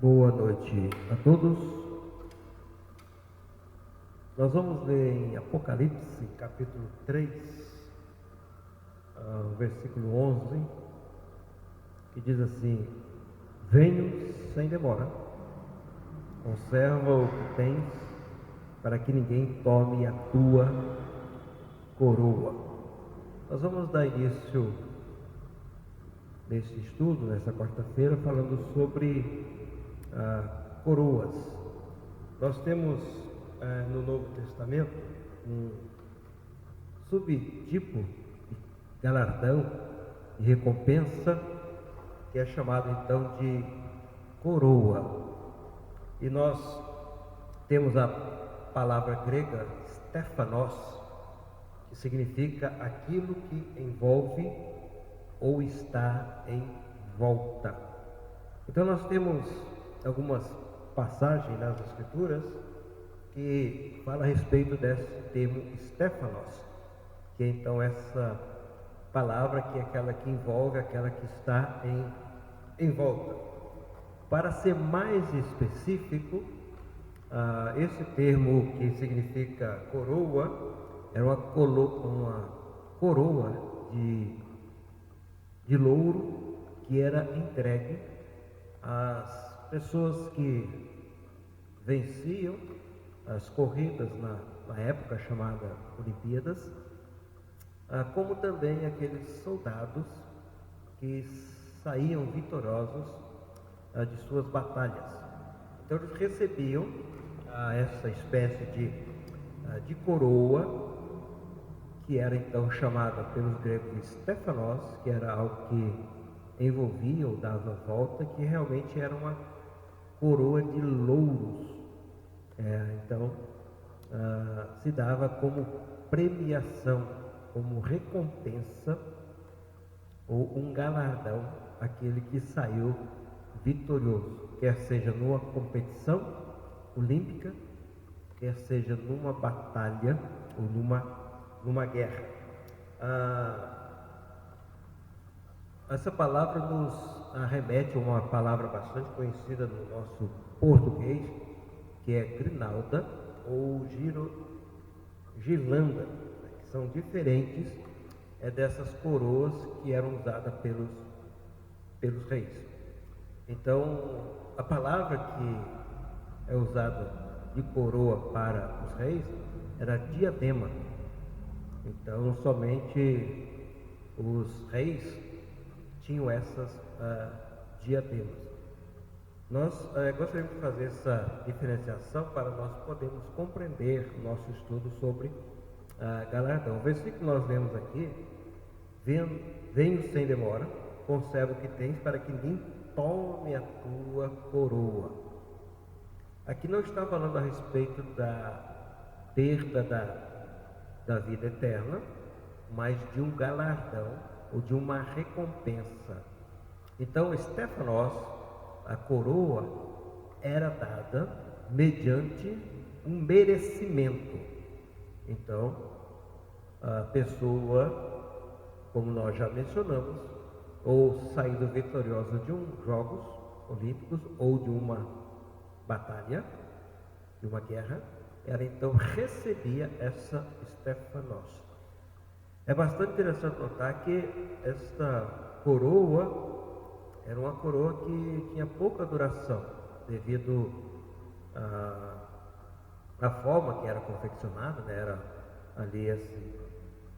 Boa noite a todos. Nós vamos ler em Apocalipse, capítulo 3, versículo 11, que diz assim: venho sem demora, conserva o que tens, para que ninguém tome a tua coroa. Nós vamos dar início neste estudo, nessa quarta-feira, falando sobre coroas. Nós temos no Novo Testamento um subtipo de galardão e recompensa que é chamado então de coroa. E nós temos a palavra grega Stephanos, que significa aquilo que envolve ou está em volta. Então nós temos algumas passagens nas Escrituras que falam a respeito desse termo Stephanos, que é então essa palavra que é aquela que envolve, aquela que está em volta. Para ser mais específico, esse termo que significa coroa era uma coroa de louro que era entregue às pessoas que venciam as corridas na época chamada Olimpíadas, como também aqueles soldados que saíam vitoriosos de suas batalhas. Então eles recebiam essa espécie de coroa, que era então chamada pelos gregos Stephanos, que era algo que envolvia ou dava volta, que realmente era uma coroa de louros. Então se dava como premiação, como recompensa ou um galardão àquele que saiu vitorioso, quer seja numa competição olímpica, quer seja numa batalha ou numa guerra. Essa palavra nos remete a uma palavra bastante conhecida no nosso português, que é grinalda ou girlanda, que são diferentes dessas coroas que eram usadas pelos reis. Então, a palavra que é usada de coroa para os reis era diadema. Então, somente os reis tinham essas diademas. Nós gostaríamos de fazer essa diferenciação para nós podermos compreender o nosso estudo sobre galardão. O versículo que nós lemos aqui: venho sem demora, conserva o que tens, para que ninguém tome a tua coroa. Aqui não está falando a respeito da perda da vida eterna, mas de um galardão ou de uma recompensa. Então, Stephanos, a coroa, era dada mediante um merecimento. Então, a pessoa, como nós já mencionamos, ou saindo vitoriosa de Jogos Olímpicos ou de uma batalha, de uma guerra, ela então recebia essa Stefanos. É bastante interessante notar que esta coroa era uma coroa que tinha pouca duração, devido à forma que era confeccionada, né? Era ali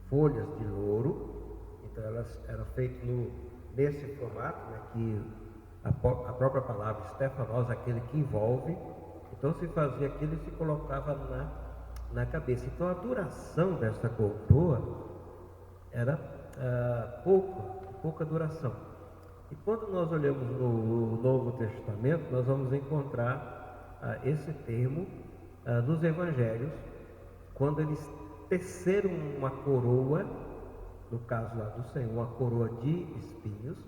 folhas de louro, então elas eram feitas nesse formato, né? Que a própria palavra Stefanos, aquele que envolve, então se fazia aquilo e se colocava na cabeça. Então a duração dessa coroa era pouca duração. E quando nós olhamos no Novo Testamento, nós vamos encontrar esse termo nos Evangelhos, quando eles teceram uma coroa, no caso lá do Senhor, uma coroa de espinhos,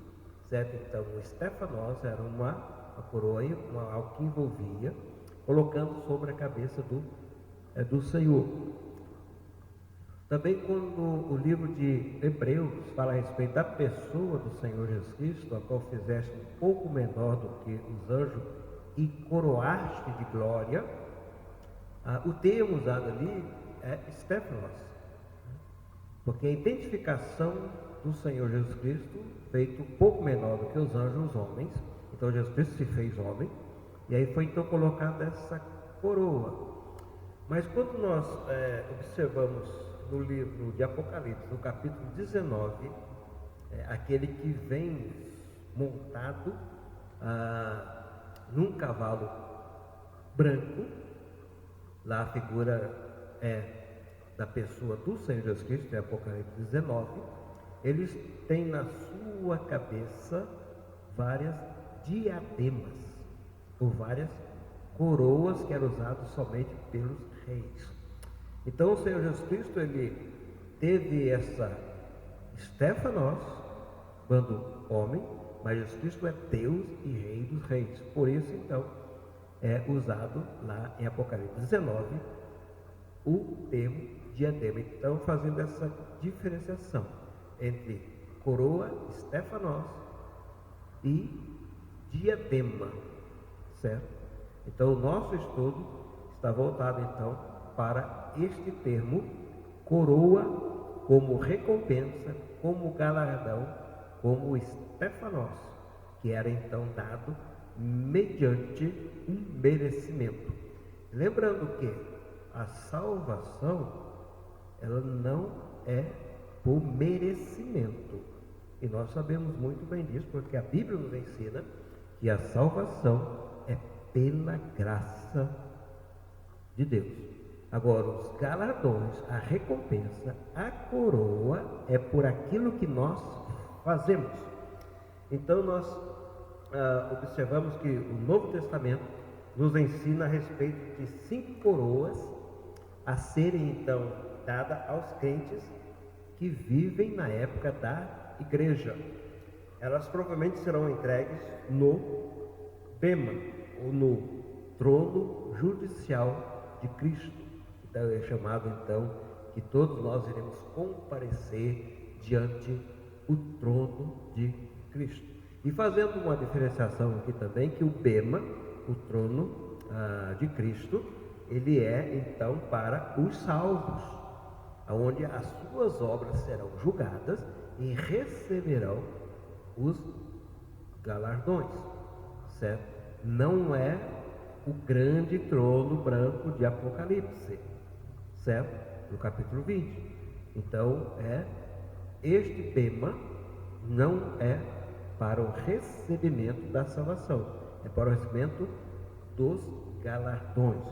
certo? Então o Stefanos era uma coroa, algo que envolvia, colocando sobre a cabeça do Senhor. Também quando o livro de Hebreus fala a respeito da pessoa do Senhor Jesus Cristo, a qual fizeste um pouco menor do que os anjos e coroaste de glória, o termo usado ali é Stefanos, porque a identificação do Senhor Jesus Cristo, feito um pouco menor do que os anjos, os homens, então Jesus Cristo se fez homem, e aí foi então colocada essa coroa. Mas quando nós observamos no livro de Apocalipse, no capítulo 19, aquele que vem montado num cavalo branco, lá a figura da pessoa do Senhor Jesus Cristo, em Apocalipse 19, eles têm na sua cabeça várias diademas, ou várias coroas que eram usadas somente pelos reis. Então o Senhor Jesus Cristo, ele teve essa Stefanos quando homem, mas Jesus Cristo é Deus e Rei dos Reis. Por isso então é usado lá em Apocalipse 19 o termo diadema. Então fazendo essa diferenciação entre coroa, Stefanos e diadema, certo? Então o nosso estudo está voltado então para este termo coroa como recompensa, como galardão, como Stefanos, que era então dado mediante um merecimento. Lembrando que a salvação, ela não é por merecimento, e nós sabemos muito bem disso, porque a Bíblia nos ensina que a salvação é pela graça de Deus. Agora, os galardões, a recompensa, a coroa é por aquilo que nós fazemos. Então nós observamos que o Novo Testamento nos ensina a respeito de 5 coroas a serem então dadas aos crentes que vivem na época da igreja. Elas provavelmente serão entregues no bema, ou no trono judicial de Cristo. Então é chamado então que todos nós iremos comparecer diante o trono de Cristo. E fazendo uma diferenciação aqui também, que o bema, o trono de Cristo, ele é então para os salvos, onde as suas obras serão julgadas e receberão os galardões, certo? Não é o grande trono branco de Apocalipse, certo? No capítulo 20. Então, este bema não é para o recebimento da salvação, é para o recebimento dos galardões.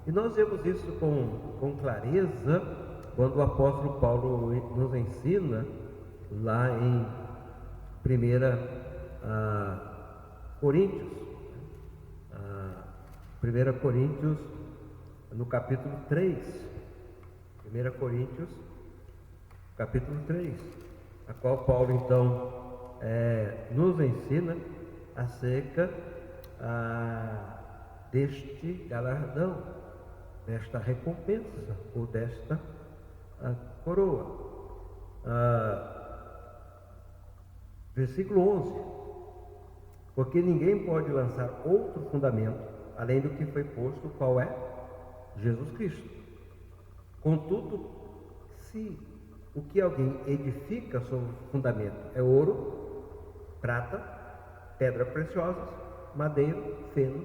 E nós vemos isso com clareza quando o apóstolo Paulo nos ensina lá em 1 Coríntios, 1 Coríntios no capítulo 3, 1 Coríntios capítulo 3, a qual Paulo então nos ensina acerca deste galardão, desta recompensa ou desta coroa. Versículo 11: porque ninguém pode lançar outro fundamento além do que foi posto, qual é? Jesus Cristo. Contudo, se o que alguém edifica sobre o fundamento é ouro, prata, pedra preciosas, madeira, feno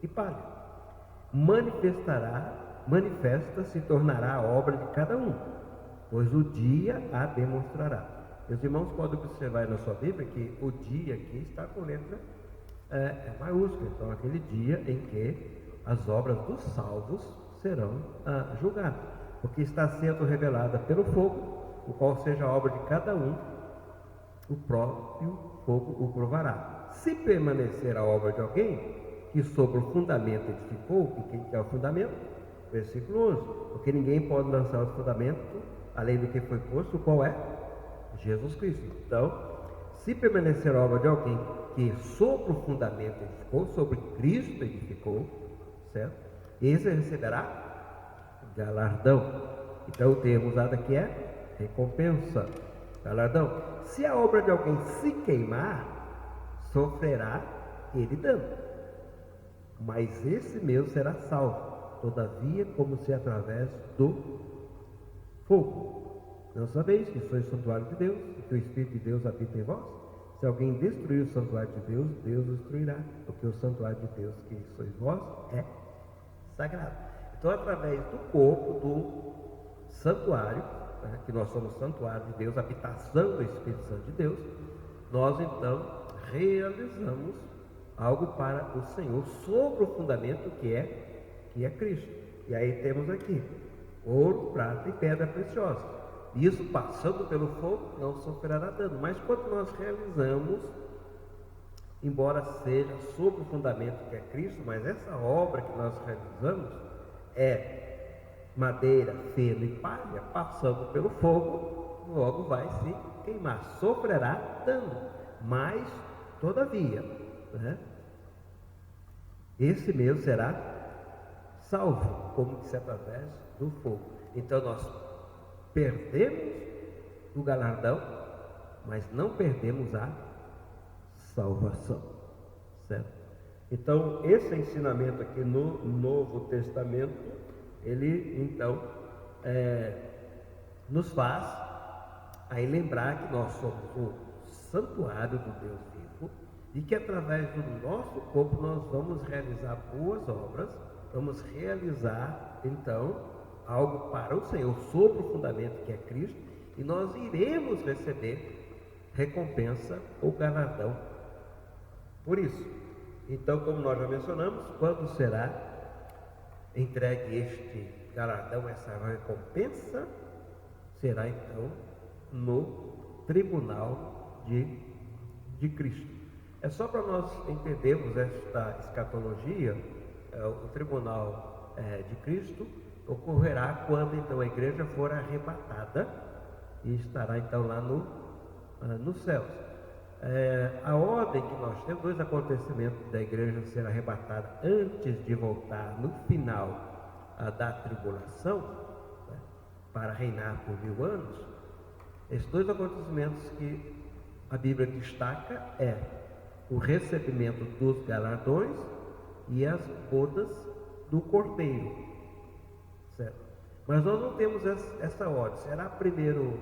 e palha, manifesta se tornará a obra de cada um, pois o dia a demonstrará. Meus irmãos podem observar na sua Bíblia que o dia aqui está com letra maiúscula. Então, aquele dia em que as obras dos salvos serão julgadas, porque está sendo revelada pelo fogo, o qual seja a obra de cada um, o próprio fogo o provará. Se permanecer a obra de alguém que sobre o fundamento edificou, que quem é o fundamento? Versículo 11: porque ninguém pode lançar o fundamento além do que foi posto, qual é? Jesus Cristo. Então, se permanecer a obra de alguém que sobre o fundamento edificou, sobre Cristo edificou, certo? Esse receberá galardão. Então, o termo usado aqui é recompensa, galardão. Se a obra de alguém se queimar, sofrerá ele dano, mas esse mesmo será salvo, todavia, como se através do fogo. Não sabeis que sois santuário de Deus e que o Espírito de Deus habita em vós? Se alguém destruir o santuário de Deus, Deus o destruirá, porque o santuário de Deus que sois vós é sagrado. Então, através do corpo do santuário, que nós somos santuário de Deus, habitação do Espírito Santo de Deus, nós então realizamos algo para o Senhor sobre o fundamento que é Cristo. E aí temos aqui ouro, prata e pedra preciosa. Isso, passando pelo fogo, não sofrerá dano. Mas quando nós realizamos, embora seja sobre o fundamento que é Cristo, mas essa obra que nós realizamos é madeira, feno e palha, passando pelo fogo, logo vai se queimar, sofrerá dano. Mas, todavia, esse mesmo será salvo, como que se através do fogo. Então nós perdemos o galardão, mas não perdemos a salvação, certo? Então, esse ensinamento aqui no Novo Testamento, ele então nos faz aí lembrar que nós somos o santuário do Deus vivo e que através do nosso corpo nós vamos realizar boas obras, vamos realizar então algo para o Senhor sobre o fundamento que é Cristo, e nós iremos receber recompensa ou galardão por isso. Então, como nós já mencionamos, quando será entregue este galardão, essa recompensa, será então no tribunal de Cristo. É só para nós entendermos esta escatologia, o tribunal de Cristo ocorrerá quando então a igreja for arrebatada e estará então lá nos céus. A ordem que nós temos, dois acontecimentos da igreja ser arrebatada antes de voltar no final da tribulação, para reinar por 1000 anos. Esses dois acontecimentos que a Bíblia destaca é o recebimento dos galardões e as bodas do Cordeiro. Certo? Mas nós não temos essa ordem. Será primeiro,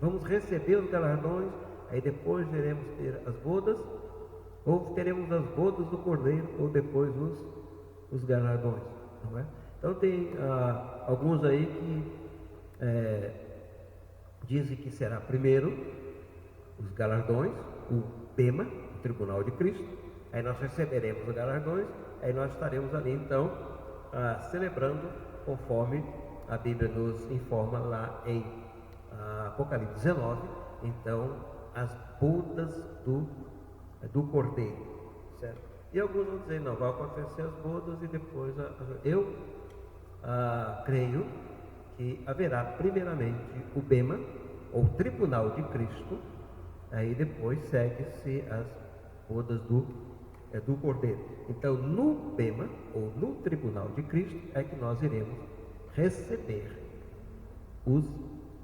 vamos receber os galardões, aí depois iremos ter as bodas, ou teremos as bodas do Cordeiro, ou depois os galardões, não é? Então tem alguns aí que dizem que será primeiro os galardões, o Bema, o Tribunal de Cristo, aí nós receberemos os galardões, aí nós estaremos ali então celebrando conforme a Bíblia nos informa lá em Apocalipse 19, então as bodas do Cordeiro, certo? E alguns vão dizer, não, vai acontecer as bodas e depois eu creio que haverá primeiramente o Bema, ou Tribunal de Cristo, aí depois segue-se as bodas do Cordeiro. Então, no bema, ou no tribunal de Cristo, é que nós iremos receber os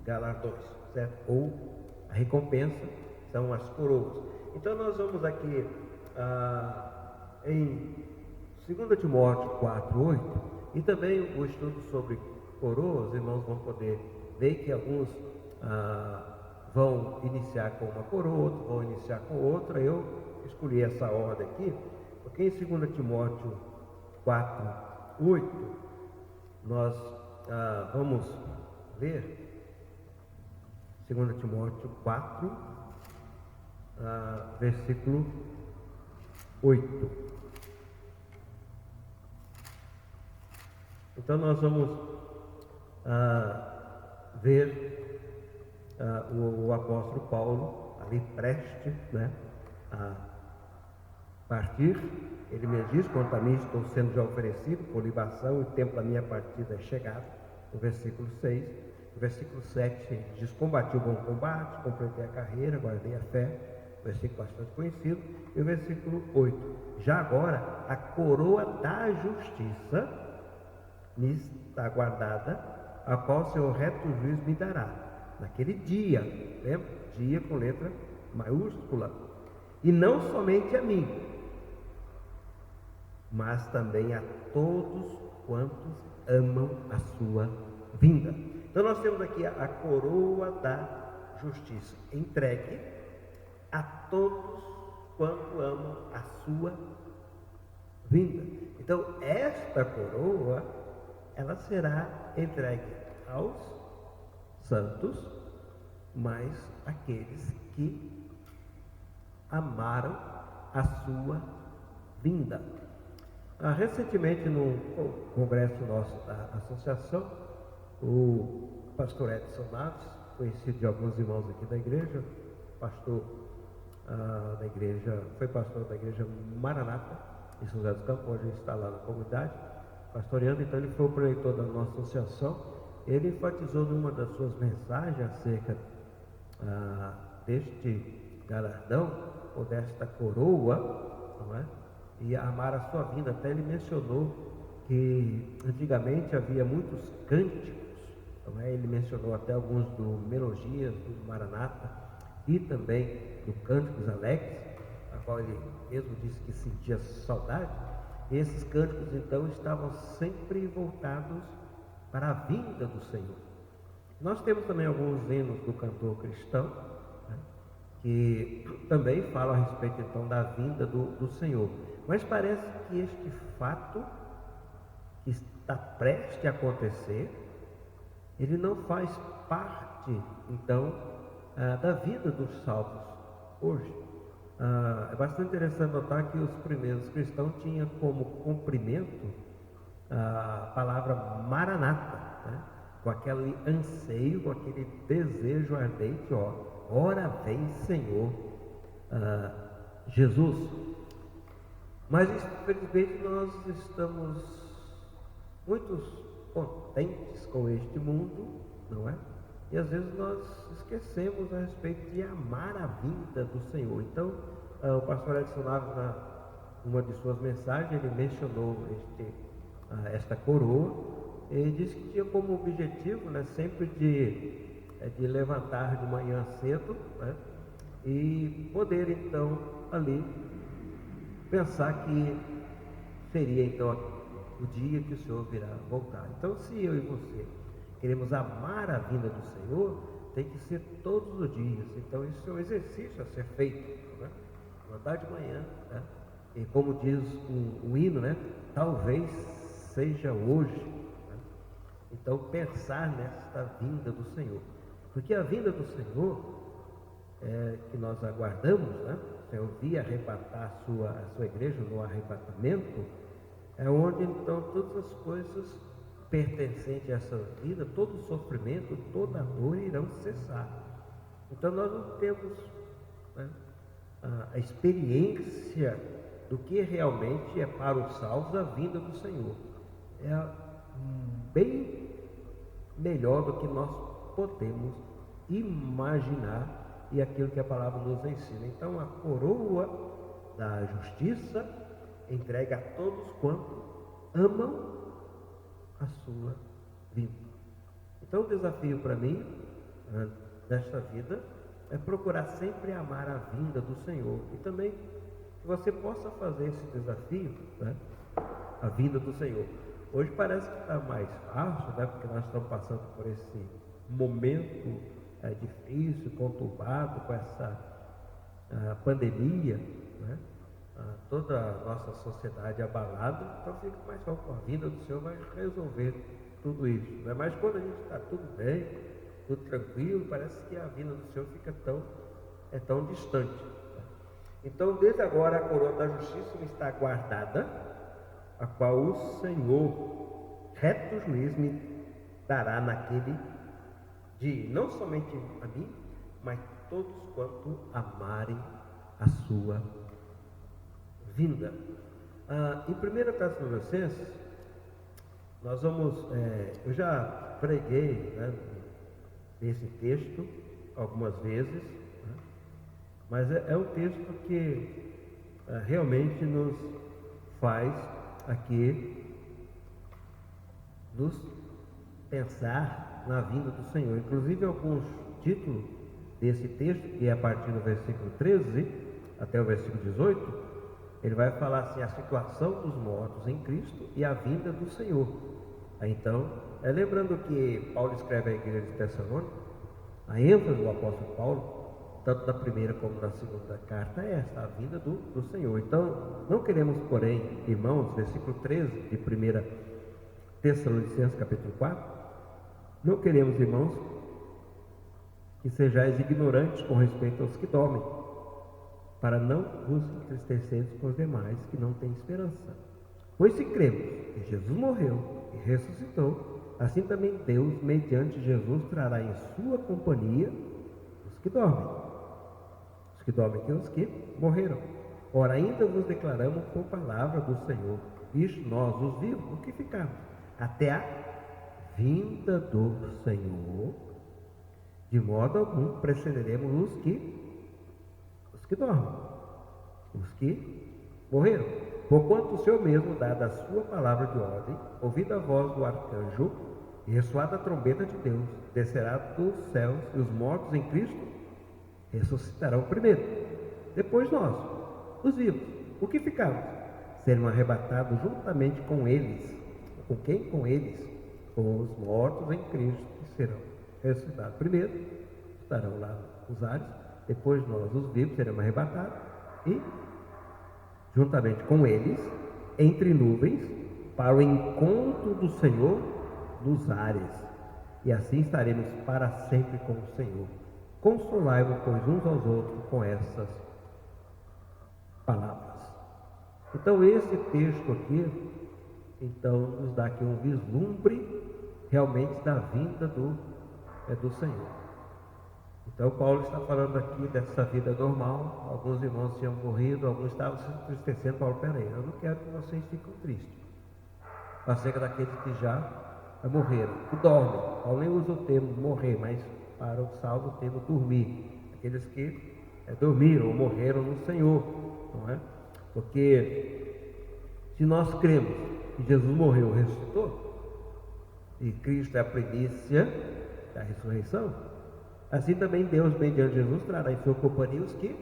galardões, certo? Ou a recompensa são as coroas. Então, nós vamos aqui em 2 Timóteo 4:8, e também o estudo sobre coroas, os irmãos vão poder ver que alguns vão iniciar com uma coroa, outros vão iniciar com outra. Eu escolhi essa ordem aqui, porque em 2 Timóteo 4:8, nós vamos ler 2 Timóteo 4, versículo 8. Então nós vamos ver o apóstolo Paulo ali prestes, né, a partir. Ele me diz: quanto a mim, estou sendo já oferecido por libação, e o tempo da minha partida é chegado. No versículo 6. No versículo 7 ele diz: combati o bom combate, completei a carreira, guardei a fé. Versículo bastante conhecido. E o versículo 8: já agora a coroa da justiça me está guardada, a qual o Senhor reto juiz me dará naquele dia. Lembra? Dia com letra maiúscula. E não somente a mim, mas também a todos quantos amam a sua vinda. Então nós temos aqui a coroa da justiça entregue a todos quanto amam a sua vinda. Então esta coroa, ela será entregue aos santos, mas aqueles que amaram a sua vinda. Recentemente, no congresso nosso da associação, o pastor Edson Naves, conhecido de alguns irmãos aqui da igreja, pastor da igreja, foi pastor da igreja Maranata em São José dos Campos, hoje está lá na comunidade pastoreando. Então ele foi o preletor da nossa associação. Ele enfatizou numa das suas mensagens acerca deste galardão, ou desta coroa, não é? E amar a sua vinda. Até ele mencionou que antigamente havia muitos cânticos, não é? Ele mencionou até alguns do Melogias, do Maranata, e também do Cânticos Alegres, a qual ele mesmo disse que sentia saudade. E esses cânticos então estavam sempre voltados para a vinda do Senhor. Nós temos também alguns hinos do cantor cristão, né, que também falam a respeito então da vinda do Senhor. Mas parece que este fato que está prestes a acontecer, ele não faz parte então da vida dos salvos hoje. É bastante interessante notar que os primeiros cristãos tinham como cumprimento a palavra Maranata, né? Com aquele anseio, com aquele desejo ardente, ora vem Senhor Jesus. Mas infelizmente nós estamos muito contentes com este mundo, não é? E às vezes nós esquecemos a respeito de amar a vinda do Senhor. Então, o pastor Edson Naves, numa de suas mensagens, ele mencionou esta coroa, e disse que tinha como objetivo, né, sempre de levantar de manhã cedo, né, e poder então ali pensar que seria então o dia que o Senhor virá voltar. Então, se eu e você queremos amar a vinda do Senhor, tem que ser todos os dias. Então isso é um exercício a ser feito, né? Levantar de manhã, né? E como diz um hino, né? Talvez seja hoje, né? Então pensar nesta vinda do Senhor, porque a vinda do Senhor que nós aguardamos, né? O Senhor vir arrebatar a sua igreja no arrebatamento, é onde então todas as coisas pertencentes a essa vida, todo o sofrimento, toda a dor irão cessar. Então nós não temos, né, a experiência do que realmente é para os salvos a vinda do Senhor. É bem melhor do que nós podemos imaginar, e aquilo que a palavra nos ensina. Então a coroa da justiça entregue a todos quanto amam a sua vinda. Então, o desafio para mim, nesta vida, é procurar sempre amar a vinda do Senhor. E também que você possa fazer esse desafio, né? A vinda do Senhor. Hoje parece que está mais fácil, né? Porque nós estamos passando por esse momento difícil, conturbado, com essa pandemia, né? Toda a nossa sociedade abalada, então fica mais fácil. A vinda do Senhor vai resolver tudo isso, né? Mas quando a gente está tudo bem, tudo tranquilo, parece que a vinda do Senhor fica tão distante. Tá? Então, desde agora, a coroa da justiça está guardada, a qual o Senhor, reto juiz, me dará naquele dia, não somente a mim, mas todos quanto amarem a sua vinda. Em 1 Tessalonicenses, nós vamos, eu já preguei, né, nesse texto algumas vezes, né, mas é um texto que realmente nos faz aqui nos pensar na vinda do Senhor. Inclusive alguns títulos desse texto, que é a partir do versículo 13 até o versículo 18, ele vai falar assim: a situação dos mortos em Cristo e a vinda do Senhor. Então, lembrando que Paulo escreve à igreja de Tessalônica, a ênfase do apóstolo Paulo, tanto na primeira como na segunda carta, é esta, a vinda do Senhor. Então, não queremos, porém, irmãos, versículo 13 de 1 Tessalonicenses capítulo 4, não queremos, irmãos, que sejais ignorantes com respeito aos que dormem, para não vos entristeceres com os demais que não têm esperança. Pois se cremos que Jesus morreu e ressuscitou, assim também Deus, mediante Jesus, trará em sua companhia os que dormem. Os que dormem que os que morreram. Ora, ainda vos declaramos por palavra do Senhor, isto nós, os vivos, o que ficamos, até a vinda do Senhor, de modo algum precederemos os que dormem, os que morreram. Porquanto o Senhor mesmo, dada a sua palavra de ordem, ouvida a voz do arcanjo e ressoada a trombeta de Deus, descerá dos céus, e os mortos em Cristo ressuscitarão primeiro. Depois nós, os vivos, o que ficamos, serão arrebatados juntamente com eles. Com quem? Com eles, com os mortos em Cristo, que serão ressuscitados primeiro, estarão lá nos ares. Depois nós, os vivos, seremos arrebatados e, juntamente com eles, entre nuvens, para o encontro do Senhor nos ares. E assim estaremos para sempre com o Senhor. Consolai-vos, pois, uns aos outros com essas palavras. Então, esse texto aqui, então, nos dá aqui um vislumbre realmente da vinda do Senhor. Então, Paulo está falando aqui dessa vida normal. Alguns irmãos tinham morrido, alguns estavam se entristecendo. Paulo, peraí, eu não quero que vocês fiquem tristes acerca daqueles que já morreram, que dormem. Paulo nem usa o termo morrer, mas para o salvo o termo dormir. Aqueles que dormiram ou morreram no Senhor, não é? Porque se nós cremos que Jesus morreu e ressuscitou, e Cristo é a primícia da ressurreição, assim também Deus, mediante Jesus, trará em sua companhia os que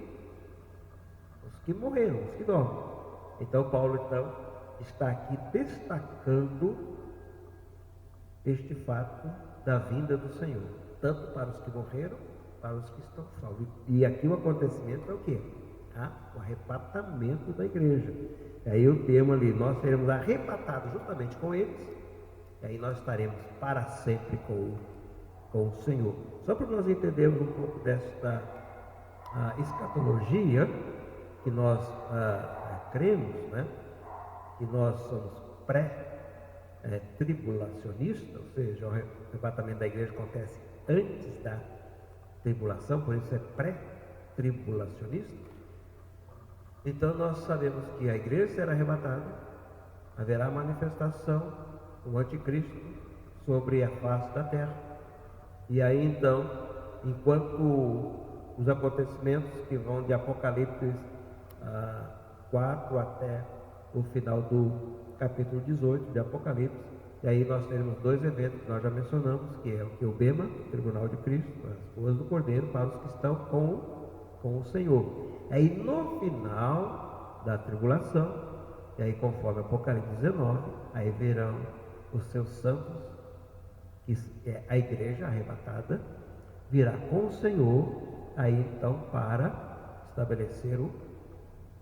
morreram, os que dormem. Então Paulo está aqui destacando este fato da vinda do Senhor, tanto para os que morreram, para os que estão salvos. E aqui o acontecimento é o quê? O arrebatamento da igreja. E aí o termo ali, nós seremos arrebatados juntamente com eles, e aí nós estaremos para sempre com o Senhor. Só para nós entendermos um pouco desta escatologia que nós cremos, né? Que nós somos pré-tribulacionistas, ou seja, o arrebatamento da igreja acontece antes da tribulação, por isso é pré-tribulacionista. Então nós sabemos que a igreja será arrebatada, haverá manifestação do anticristo sobre a face da terra. E aí então, enquanto os acontecimentos que vão de Apocalipse 4 até o final do capítulo 18 de Apocalipse. E aí nós teremos dois eventos que nós já mencionamos, que é o Bema, o Tribunal de Cristo, as boas do Cordeiro, para os que estão com o Senhor. Aí no final da tribulação, e aí conforme Apocalipse 19, aí verão os seus santos, que é a igreja arrebatada, virá com o Senhor, aí então para estabelecer o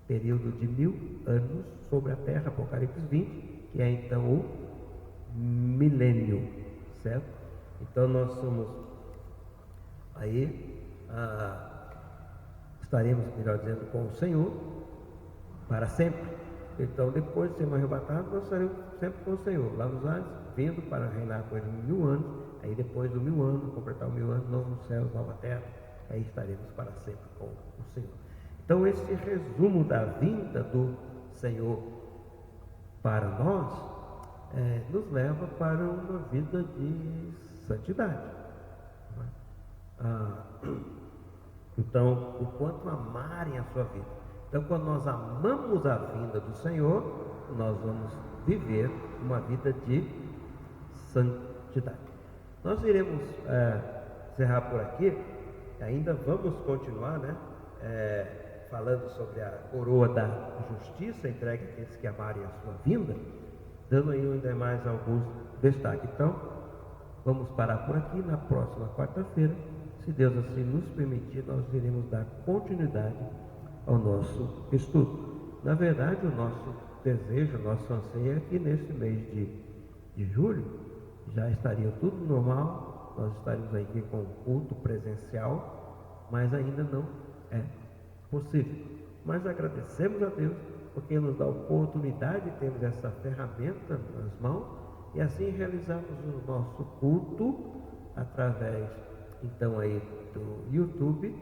período de 1000 anos sobre a terra, Apocalipse 20, que é então o milênio, certo? Então nós somos aí, estaremos, melhor dizendo, com o Senhor para sempre. Então depois de sermos arrebatados, nós estaremos sempre com o Senhor, lá nos ares, vindo para reinar com Ele 1000 anos. Aí depois do 1000 anos, completar os 1000 anos, novo céu, nova terra, aí estaremos para sempre com o Senhor. Então esse resumo da vinda do Senhor para nós nos leva para uma vida de santidade. Então, o quanto amarem a sua vida. Então, quando nós amamos a vinda do Senhor, nós vamos viver uma vida de santidade. Nós iremos encerrar por aqui. Ainda vamos continuar, né? Falando sobre a coroa da justiça entregue àqueles que amarem a sua vinda, dando ainda mais alguns destaques. Então, vamos parar por aqui. Na próxima quarta-feira, se Deus assim nos permitir, nós iremos dar continuidade ao nosso estudo. Na verdade, o nosso desejo, o nosso anseio é que nesse mês de julho já estaria tudo normal, nós estaríamos aqui com o culto presencial, mas ainda não é possível. Mas agradecemos a Deus porque nos dá a oportunidade de termos essa ferramenta nas mãos e assim realizarmos o nosso culto através então aí do YouTube,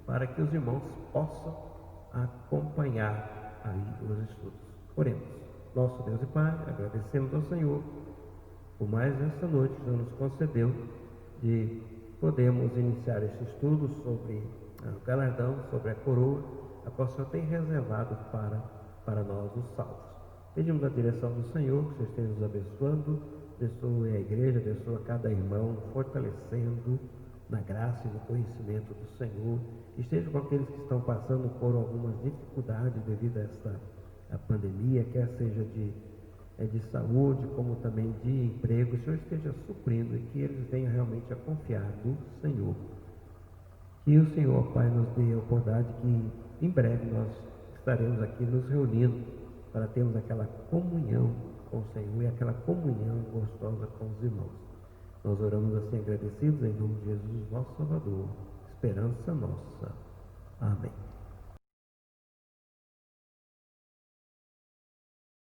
para que os irmãos possam acompanhar aí os estudos. Oremos. Nosso Deus e Pai, agradecemos ao Senhor por mais esta noite que nos concedeu de podermos iniciar esse estudo sobre o galardão, sobre a coroa, a qual o Senhor tem reservado para nós os salvos. Pedimos a direção do Senhor, que o Senhor esteja nos abençoando, abençoe a igreja, abençoe cada irmão, fortalecendo na graça e no conhecimento do Senhor. Esteja com aqueles que estão passando por algumas dificuldades devido a esta pandemia, quer seja de saúde, como também de emprego. O Senhor esteja suprindo e que eles venham realmente a confiar no Senhor. Que o Senhor, Pai, nos dê a oportunidade que em breve nós estaremos aqui nos reunindo para termos aquela comunhão com o Senhor e aquela comunhão gostosa com os irmãos. Nós oramos assim agradecidos em nome de Jesus, nosso Salvador, esperança nossa. Amém.